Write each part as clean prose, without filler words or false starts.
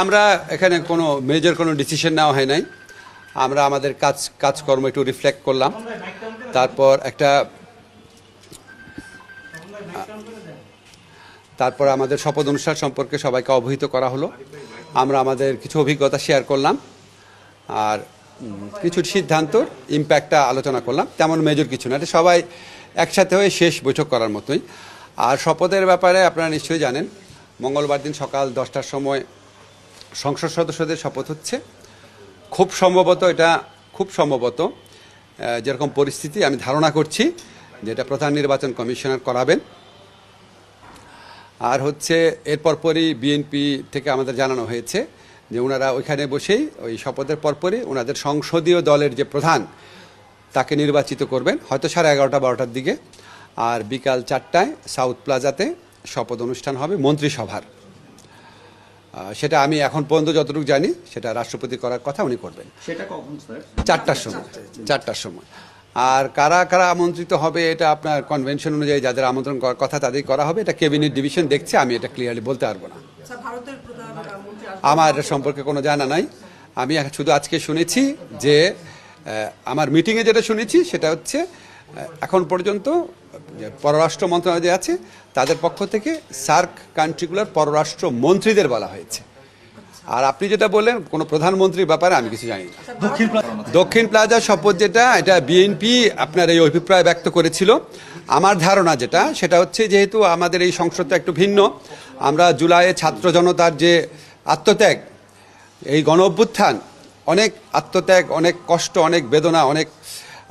আমরা এখানে কোনো মেজর কোনো ডিসিশন নেওয়া হয় নাই। আমরা আমাদের কাজকর্ম একটু রিফ্লেক্ট করলাম, তারপর আমাদের শপথ অনুষ্ঠান সম্পর্কে সবাইকে অবহিত করা হলো। আমরা আমাদের কিছু অভিজ্ঞতা শেয়ার করলাম আর কিছু সিদ্ধান্তর ইম্প্যাক্টটা আলোচনা করলাম। তেমন মেজর কিছু না, এটা সবাই একসাথে হয়ে শেষ বৈঠক করার মতোই। আর শপথের ব্যাপারে আপনারা নিশ্চয়ই জানেন, মঙ্গলবার দিন সকাল 10টার সময় সংসদ সদস্যদের শপথ হচ্ছে। খুব সম্ভবত যেরকম পরিস্থিতি আমি ধারণা করছি যে এটা প্রধান নির্বাচন কমিশনার করাবেন। আর এর পরপরই বিএনপি থেকে আমাদের জানানো হয়েছে যে ওনারা ওইখানে বসেই ওই শপথের পরপরই ওনাদের সংসদীয় দলের যে প্রধান তাকে নির্বাচিত করবেন, হয়তো 11:30-12টার দিকে। আর বিকাল 4টায় সাউথ প্লাজাতে শপথ অনুষ্ঠান হবে মন্ত্রিসভার। সেটা আমি এখন পর্যন্ত যতটুকু জানি সেটা রাষ্ট্রপতি করার কথা উনি করবেন। সেটা কখন স্যার? 4টার সময়। আর কারা কারা আমন্ত্রিত হবে এটা আপনার কনভেনশন অনুযায়ী যাদের আমন্ত্রণ করার কথা তাদেরই করা হবে। এটা ক্যাবিনেট ডিভিশন দেখছে, আমি এটা ক্লিয়ারলি বলতে পারবো না। আমার এটা সম্পর্কে কোনো জানা নাই। আমি শুধু আজকে শুনেছি যে আমার মিটিংয়ে যেটা শুনেছি সেটা হচ্ছে এখন পর্যন্ত পররাষ্ট্র মন্ত্রণালয় যে আছে তাদের পক্ষ থেকে সার্ক কান্ট্রিগুলোর পররাষ্ট্র মন্ত্রীদের বলা হয়েছে। আর আপনি যেটা বললেন কোনো প্রধানমন্ত্রীর ব্যাপারে আমি কিছু জানি না। দক্ষিণ প্লাজা শপথ যেটা, এটা বিএনপি আপনার এই অভিপ্রায় ব্যক্ত করেছিল। আমার ধারণা সেটা হচ্ছে যেহেতু আমাদের এই সংসদটা একটু ভিন্ন, আমরা জুলাইয়ে ছাত্র জনতার যে আত্মত্যাগ, এই গণ অভ্যুত্থান, অনেক আত্মত্যাগ, অনেক কষ্ট, অনেক বেদনা, অনেক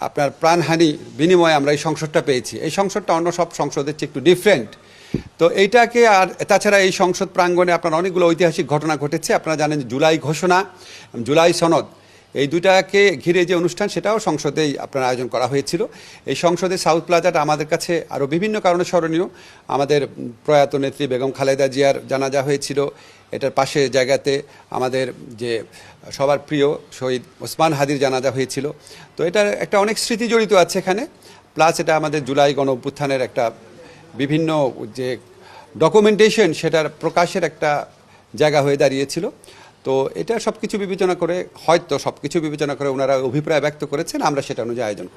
আপনার প্রাণহানি বিনিময়ে আমরা এই সংসদটা পেয়েছি। এই সংসদটা অন্য সব সংসদের চেয়ে একটু ডিফারেন্ট। তো এইটাকে, আর তাছাড়া এই সংসদ প্রাঙ্গণে আপনার অনেকগুলো ঐতিহাসিক ঘটনা ঘটেছে। আপনারা জানেন জুলাই ঘোষণা, জুলাই সনদ, এই দুটাকে ঘিরে যে অনুষ্ঠান সেটাও সংসদেই আপনার আয়োজন করা হয়েছিল। এই সংসদে সাউথ প্লাজাটা আমাদের কাছে আরও বিভিন্ন কারণে স্মরণীয়। আমাদের প্রয়াত নেত্রী বেগম খালেদা জিয়ার জানাজা হয়েছিল। এটার পাশে জায়গাতে আমাদের যে সবার প্রিয় শহীদ ওসমান হাদির জানাজা হয়েছিল। তো এটার একটা অনেক স্মৃতি জড়িত আছে এখানে। প্লাস এটা আমাদের জুলাই গণ অভ্যুত্থানের একটা বিভিন্ন যে ডকুমেন্টেশন সেটার প্রকাশের একটা জায়গা হয়ে দাঁড়িয়েছিল। তো এটা সব কিছু বিবেচনা করে ওনারা অভিপ্রায় ব্যক্ত করেছেন, আমরা সেটা অনুযায়ী আয়োজন করি।